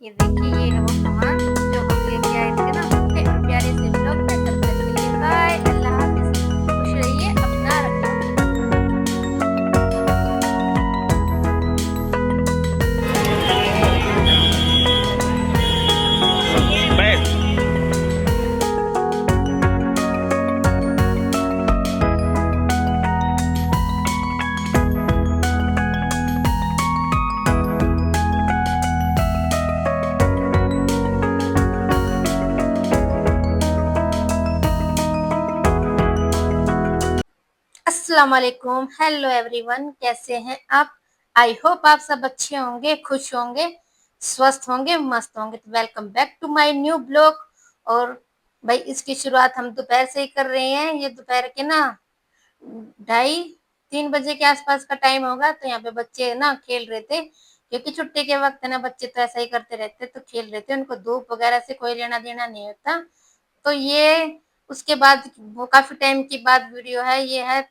ये देखिए ये है वो सामान जो हम लेके आए थे ना अपने प्यारे से ब्लॉग में। तब तक के लिए बाय, अल्लाह हाफ़िज़। खुश रहिए, अपना रखिए। बैठ। अस्सलाम वालेकुम, हेलो एवरीवन, कैसे हैं आप? आई होप आप सब अच्छे होंगे, खुश होंगे, स्वस्थ होंगे, मस्त होंगे। तो welcome back to my new blog. और भाई इसकी शुरुआत हम दोपहर से ही कर रहे हैं। ये दोपहर के ना 2:30-3 बजे के आसपास का टाइम होगा। तो यहाँ पे बच्चे ना खेल रहे थे, क्योंकि छुट्टी के वक्त है ना, बच्चे तो ऐसा ही करते रहते, तो खेल रहे थे। उनको धूप वगैरह से कोई लेना देना नहीं होता। तो ये उसके बाद वो काफी टाइम की बाद वीडियो है। ये है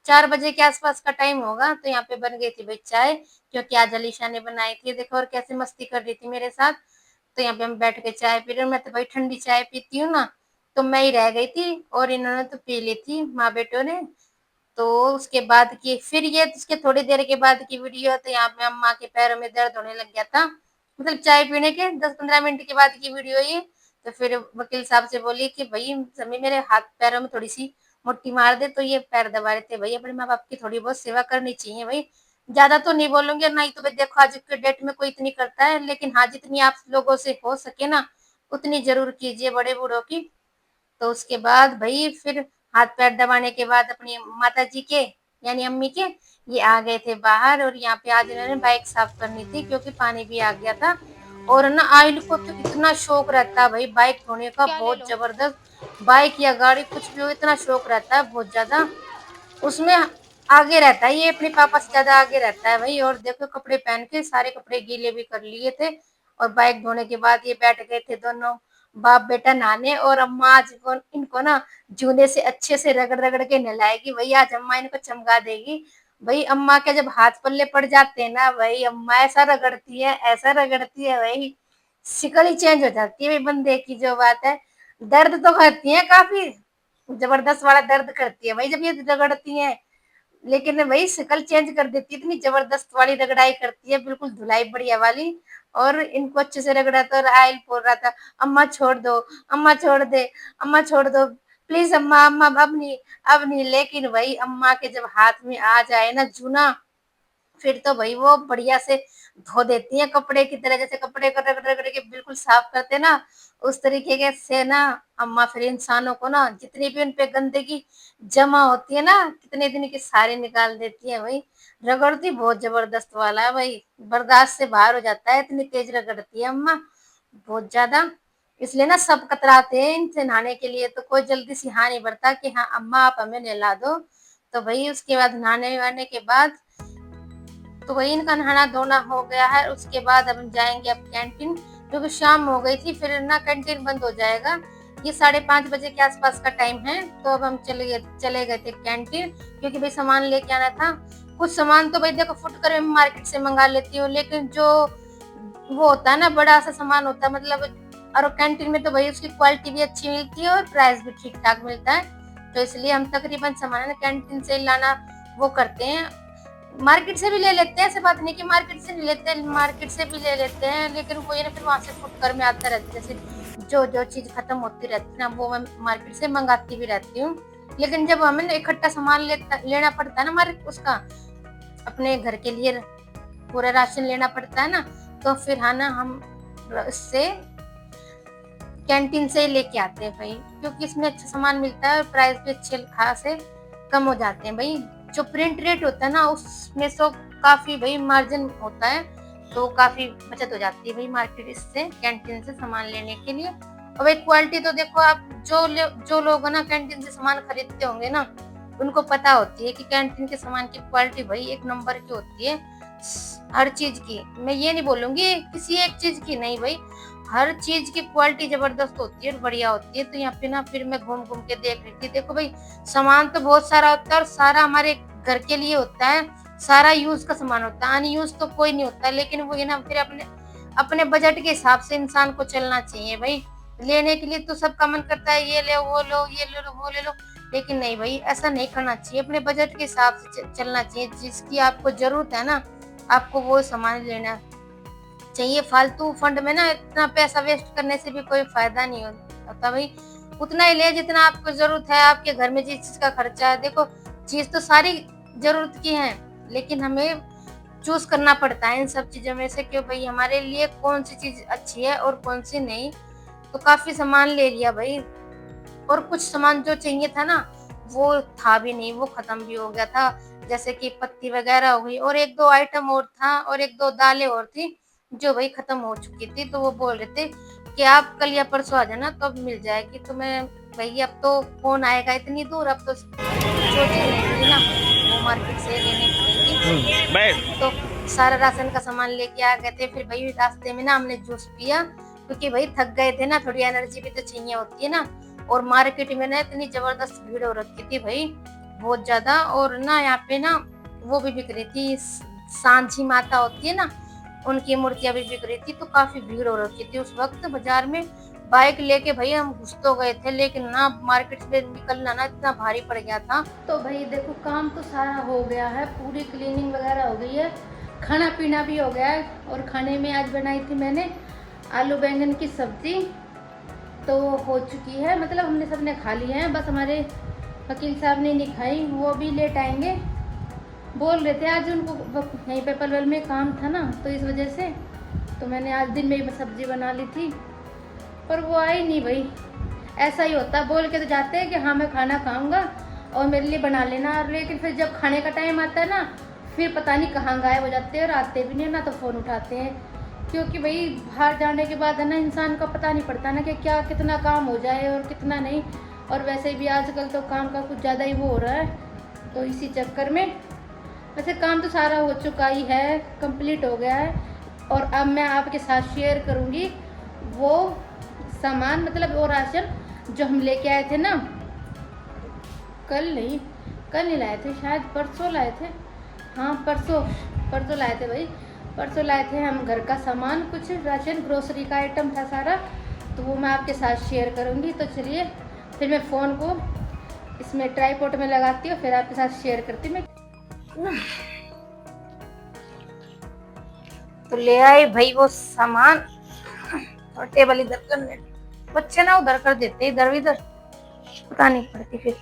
4 बजे के आसपास का टाइम होगा। तो यहाँ पे बन गई थी भाई चाय, क्योंकि आज अलीशा ने बनाई थी। देखो और कैसे मस्ती कर रही थी मेरे साथ। तो यहाँ पे हम बैठ के चाय पी रहे। मैं तो भाई ठंडी चाय पीती हूँ ना, तो मैं ही रह गई थी और इन्होंने तो पी ली थी, माँ बेटों ने। तो उसके बाद की फिर ये उसके थोड़ी देर के बाद की वीडियो है। तो यहाँ पे अम्मा के पैरों में दर्द होने लग गया था, मतलब चाय पीने के 10-15 मिनट के बाद की वीडियो ये। तो फिर वकील साहब से बोली कि भाई समी मेरे हाथ पैरों में थोड़ी सी मुट्ठी मार दे। तो ये पैर दबा रहे थे। भाई अपने माँ बाप की थोड़ी बहुत सेवा करनी चाहिए भाई। ज्यादा तो नहीं बोलूंगी, नहीं तो भाई देखो आज के डेट में कोई इतनी करता है, लेकिन हाँ जितनी आप लोगों से हो सके ना उतनी जरूर कीजिए बड़े बूढ़ों की। तो उसके बाद भाई फिर हाथ पैर दबाने के बाद अपनी माता जी के यानी अम्मी के ये आ गए थे बाहर। और यहाँ पे आज इन्होंने बाइक साफ करनी थी, क्योंकि पानी भी आ गया था। और ना आयल को तो इतना शौक रहता है भाई बाइक धोने का, क्या ले बहुत लो। जबरदस्त। बाइक या गाड़ी कुछ भी हो, इतना शौक रहता है बहुत ज्यादा उसमें। आगे रहता है ये, अपने पापा से ज्यादा आगे रहता है भाई। और देखो कपड़े पहन के सारे कपड़े गीले भी कर लिए थे। और बाइक धोने के बाद ये बैठ गए थे दोनों बाप बेटा नहाने। और अम्मा आज इनको ना जूने से अच्छे से रगड़ रगड़ के नहलाएगी भाई। आज अम्मा इनको चमका देगी भाई। अम्मा के जब हाथ पल्ले पड़ जाते हैं ना भाई, अम्मा ऐसा रगड़ती है, ऐसा रगड़ती है भाई, शिकल ही चेंज हो जाती है भाई बंदे की। जो बात है, दर्द तो करती है काफी, जबरदस्त वाला दर्द करती है भाई जब ये रगड़ती है। लेकिन भाई शक्ल चेंज कर देती है, इतनी जबरदस्त वाली रगड़ाई करती है, बिल्कुल धुलाई बढ़िया वाली। और इनको अच्छे से रगड़ा तो आयल बोल रहा था, अम्मा छोड़ दो, अम्मा छोड़ दे, अम्मा छोड़ दो, प्लीज अम्मा, अम्मा अब नहीं, अब नहीं। लेकिन भाई अम्मा के जब हाथ में आ जाए ना जूना, फिर तो भाई वो बढ़िया से धो देती हैं कपड़े की तरह। जैसे कपड़े को रगड़ रगड़ के बिल्कुल साफ करते ना, उस तरीके के से ना अम्मा फिर इंसानों को ना जितनी भी उनपे गंदगी जमा होती है ना कितने दिन की सारी निकाल देती है भाई। रगड़ती बहुत जबरदस्त वाला है भाई, बर्दाश्त से बाहर हो जाता है, इतनी तेज रगड़ती है अम्मा, बहुत ज्यादा। इसलिए ना सब कतराते हैं इनसे नहाने के लिए। तो कोई जल्दी से हाँ नहीं भरता कि हाँ अम्मा आप हमें नहला दो। तो भाई उसके बाद नहाने वाने के बाद तो वही इनका नहाना धोना हो गया है। उसके बाद अब हम जाएंगे अब कैंटीन, क्योंकि शाम हो गई थी, फिर ना कैंटीन बंद हो जाएगा। ये 5:30 बजे के आसपास का टाइम है। तो अब हम चले गए थे कैंटीन, क्योंकि भाई सामान लेके आना था। कुछ सामान तो भाई देखो फुटकर में मार्केट से मंगा लेती हूँ, लेकिन जो वो होता है ना बड़ा सा सामान होता है मतलब, और कैंटीन में तो भाई उसकी क्वालिटी भी अच्छी मिलती है और प्राइस भी ठीक ठाक मिलता है। तो इसलिए हम तकरीबन सामान ना कैंटीन से लाना वो करते हैं। मार्केट से भी ले लेते हैं, ऐसे बात नहीं कि मार्केट से नहीं लेते, मार्केट से भी ले लेते हैं। लेकिन वो ये ना फिर वहां से फुटकर में आता रहता है, जैसे जो जो चीज खत्म होती रहती है ना वो मैं मार्केट से मंगाती भी रहती हूँ। लेकिन जब हमें इकट्ठा सामान लेना पड़ता है ना मार्केट उसका, अपने घर के लिए पूरा राशन लेना पड़ता है ना, तो फिर है ना हम इससे कैंटीन से लेके आते हैं भाई, क्योंकि इसमें अच्छा सामान मिलता है और प्राइस भी अच्छे खासे कम हो जाते हैं भाई। जो प्रिंट रेट होता है ना उसमें तो काफी भाई मार्जिन होता है, तो काफी बचत हो जाती है भाई मार्केट इससे कैंटीन से सामान लेने के लिए। और भाई क्वालिटी तो देखो आप, जो लोग ना कैंटीन से सामान खरीदते होंगे ना उनको पता होती है कि कैंटीन के सामान की क्वालिटी भाई एक नंबर की होती है। हर चीज की, मैं ये नहीं बोलूंगी किसी एक चीज की नहीं भाई, हर चीज की क्वालिटी जबरदस्त होती है और बढ़िया होती है। तो यहाँ पे ना फिर मैं घूम घूम के देख रही थी। देखो भाई सामान तो बहुत सारा होता है और सारा हमारे घर के लिए होता है, सारा यूज का सामान होता है, अनयूज तो कोई नहीं होता। लेकिन वो ये ना फिर अपने अपने बजट के हिसाब से इंसान को चलना चाहिए भाई। लेने के लिए तो सबका मन करता है ये ले वो लो, ये ले लो वो ले लो, लेकिन नहीं भाई, ऐसा नहीं करना चाहिए। अपने बजट के हिसाब से चलना चाहिए। जिसकी आपको जरूरत है ना, आपको वो सामान लेना चाहिए। फालतू फंड में ना इतना पैसा वेस्ट करने से भी कोई फायदा नहीं होता भाई। उतना ही ले जितना आपको जरूरत है। आपके घर में जिस चीज का खर्चा है, देखो चीज तो सारी जरूरत की है, लेकिन हमें चूज करना पड़ता है इन सब चीजों में से, क्यों भाई हमारे लिए कौन सी चीज अच्छी है और कौन सी नहीं। तो काफी सामान ले लिया भाई, और कुछ सामान जो चाहिए था ना वो था भी नहीं, वो खत्म भी हो गया था। जैसे कि पत्ती वगैरह हो गई, और एक दो आइटम और था, और एक दो दालें और थी जो भाई खत्म हो चुकी थी। तो वो बोल रहे थे कि आप कल या परसों आ जाना तो अब मिल जाएगी। तो मैं भाई अब तो कौन आएगा इतनी दूर, अब तो सोच ही नहीं थी ना, वो मार्केट से लेने पड़ेगी। तो सारा राशन का सामान लेके आ गए थे। फिर भाई रास्ते में ना हमने जूस पिया, क्योंकि भाई थक गए थे ना, थोड़ी एनर्जी भी तो चाहिए होती है ना। और मार्केट में ना इतनी जबरदस्त भीड़ हो रखी थी भाई, बहुत ज्यादा। और ना यहाँ पे ना वो भी बिक रही थी, सांझी माता होती है ना, उनकी मूर्तियां भी बिक रही थी। तो काफी भीड़ हो रखी थी उस वक्त बाजार में। बाइक लेके भाई हम घुस तो गए थे, लेकिन ना मार्केट से निकलना ना इतना भारी पड़ गया था। तो भाई देखो काम तो सारा हो गया है, पूरी क्लीनिंग वगैरह हो गई है, खाना पीना भी हो गया है। और खाने में आज बनाई थी मैंने आलू बैंगन की सब्जी, तो हो चुकी है, मतलब हमने सबने खा ली है। बस हमारे वकील साहब ने नहीं खाई, वो भी लेट आएंगे। बोल रहे थे आज उनको यहीं पे पलवल में काम था ना, तो इस वजह से तो मैंने आज दिन में ही सब्जी बना ली थी, पर वो आई नहीं भाई। ऐसा ही होता, बोल के तो जाते हैं कि हाँ मैं खाना खाऊंगा और मेरे लिए बना लेना, लेकिन फिर जब खाने का टाइम आता है ना, फिर पता नहीं कहाँ गायब हो जाते हैं और आते भी नहीं, ना तो फ़ोन उठाते हैं। क्योंकि भाई बाहर जाने के बाद है ना, इंसान का पता नहीं पड़ता ना कि क्या कितना काम हो जाए और कितना नहीं। और वैसे भी आजकल तो काम का कुछ ज़्यादा ही वो हो रहा है, तो इसी चक्कर में। वैसे काम तो सारा हो चुका ही है, कंप्लीट हो गया है। और अब मैं आपके साथ शेयर करूँगी वो सामान, मतलब वो राशन जो हम लेके आए थे ना, कल नहीं लाए थे, शायद परसों लाए थे। हाँ परसों लाए थे भाई, परसों लाए थे हम घर का सामान, कुछ राशन ग्रोसरी का आइटम था सारा, तो वो मैं आपके साथ शेयर करूँगी। तो चलिए फिर मैं फ़ोन को इसमें ट्राईपॉड में लगाती हूँ, फिर आपके साथ शेयर करती मैं। तो ले आए भाई वो सामान, और टेबल इधर करने, बच्चे ना उधर कर देते इधर इधर, पता नहीं पड़ती फिर।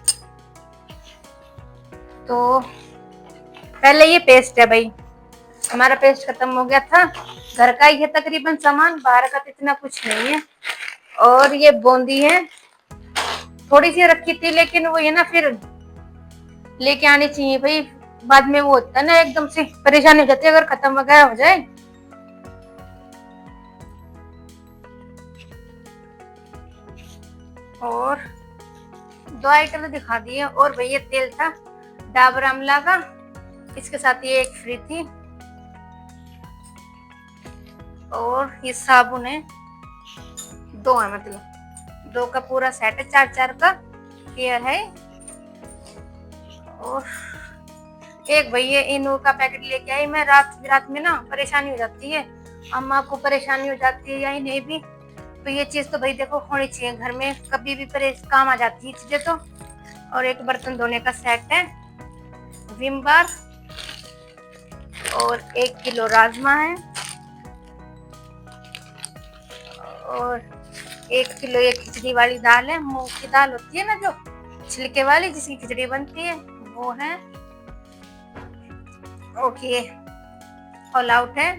तो पहले ये पेस्ट है भाई, हमारा पेस्ट खत्म हो गया था, घर का ही है तकरीबन सामान, बाहर का तो इतना कुछ नहीं है। और ये बूंदी है, थोड़ी सी रखी थी, लेकिन वो ये ना फिर लेके आनी चाहिए भाई, बाद में वो होता है ना एकदम से परेशानी हो जाती है अगर खत्म वगैरह हो जाए। और दो आइटम दिखा दिए। और भाई ये तेल था डाबर आंवला का, इसके साथ ये एक फ्री थी। और ये साबुन है, दो है, मतलब दो का पूरा सेट है, 4-4 का केयर है। और एक भाई ये इनो का पैकेट लेके आई मैं, रात में ना परेशानी हो जाती है, अम्मा को परेशानी हो जाती है या नहीं भी, तो ये चीज तो भाई देखो होनी चाहिए घर में, कभी भी काम आ जाती है चीजें तो। और एक बर्तन धोने का सेट है, विम बार, और 1 किलो राजमा है, और 1 किलो ये खिचड़ी वाली दाल है, मूंग की दाल होती है ना जो छिलके वाली जिसकी खिचड़ी बनती है, वो है। ओके, ऑल आउट है।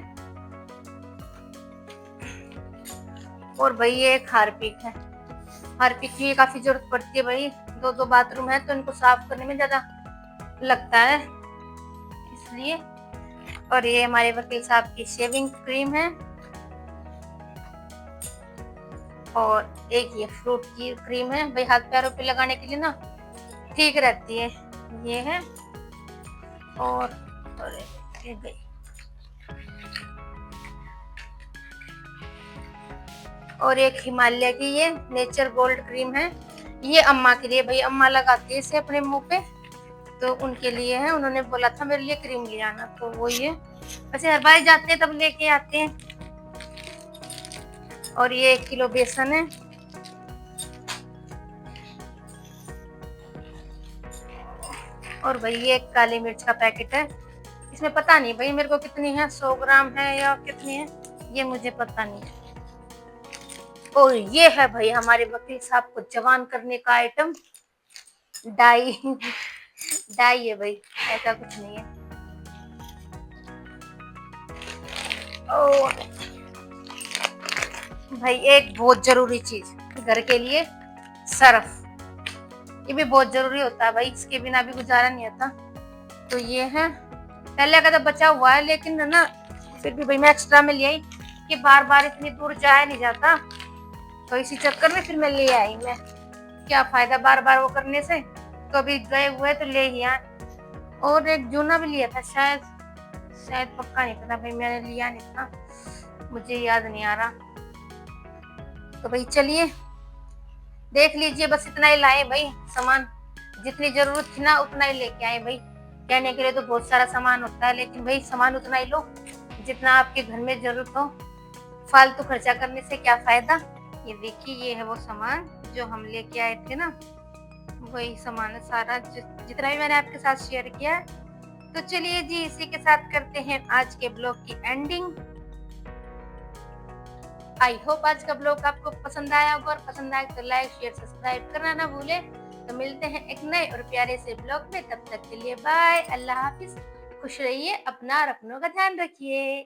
और भाई ये एक हार्पिक है, हार्पिक की काफी जरूरत पड़ती है भाई, 2 बाथरूम है तो इनको साफ करने में ज्यादा लगता है इसलिए। और ये हमारे वकील साहब की शेविंग क्रीम है, और एक ये फ्रूट की क्रीम है भाई, हाथ पैरों पे लगाने के लिए ना ठीक रहती है, ये है। और ये गई। और एक हिमालय की ये नेचर गोल्ड क्रीम है, ये अम्मा के लिए भाई, अम्मा लगाती है इसे अपने मुंह पे, तो उनके लिए है, उन्होंने बोला था मेरे लिए क्रीम ले आना, तो वो ये वैसे हर बार जाते हैं तब लेके आते हैं। और ये 1 किलो बेसन है। और भाई ये एक काली मिर्च का पैकेट है। इसमें पता नहीं भाई मेरे को कितनी है, 100 ग्राम है या कितनी है, ये मुझे पता नहीं है। और ये है भाई हमारे वकील साहब को जवान करने का आइटम, डाई। डाई है भाई, ऐसा कुछ नहीं है। और भाई एक बहुत जरूरी चीज घर के लिए, सर्फ। ये भी बहुत जरूरी होता है भाई, इसके बिना भी गुजारा नहीं होता। तो ये है, पहले का तो बचा हुआ है लेकिन ना फिर भी भाई मैं एक्स्ट्रा में ले आई कि बार बार इतनी दूर जाया नहीं जाता, तो इसी चक्कर में फिर मैं ले आई। मैं क्या फायदा बार बार वो करने से, कभी गए हुए तो ले ही आए। और एक जूना भी लिया था शायद, शायद पक्का नहीं पता भाई, मैंने लिया नहीं था, मुझे याद नहीं आ रहा। तो भाई चलिए देख लीजिए, बस इतना ही लाए भाई सामान, जितनी जरूरत थी ना उतना ही लेके आए भाई। कहने के लिए तो बहुत सारा सामान होता है, लेकिन भाई सामान उतना ही लो जितना आपके घर में जरूरत हो, फालतू खर्चा करने से क्या फायदा। ये देखिए ये है वो सामान जो हम लेके आए थे ना, वही सामान है सारा, जितना भी मैंने आपके साथ शेयर किया है। तो चलिए जी इसी के साथ करते हैं आज के ब्लॉग की एंडिंग। आई होप आज का ब्लॉग आपको पसंद आया होगा, और पसंद आए तो लाइक शेयर सब्सक्राइब करना ना भूले। तो मिलते हैं एक नए और प्यारे से ब्लॉग में, तब तक के लिए बाय, अल्लाह हाफिज, खुश रहिए, अपना और अपनों का ध्यान रखिए।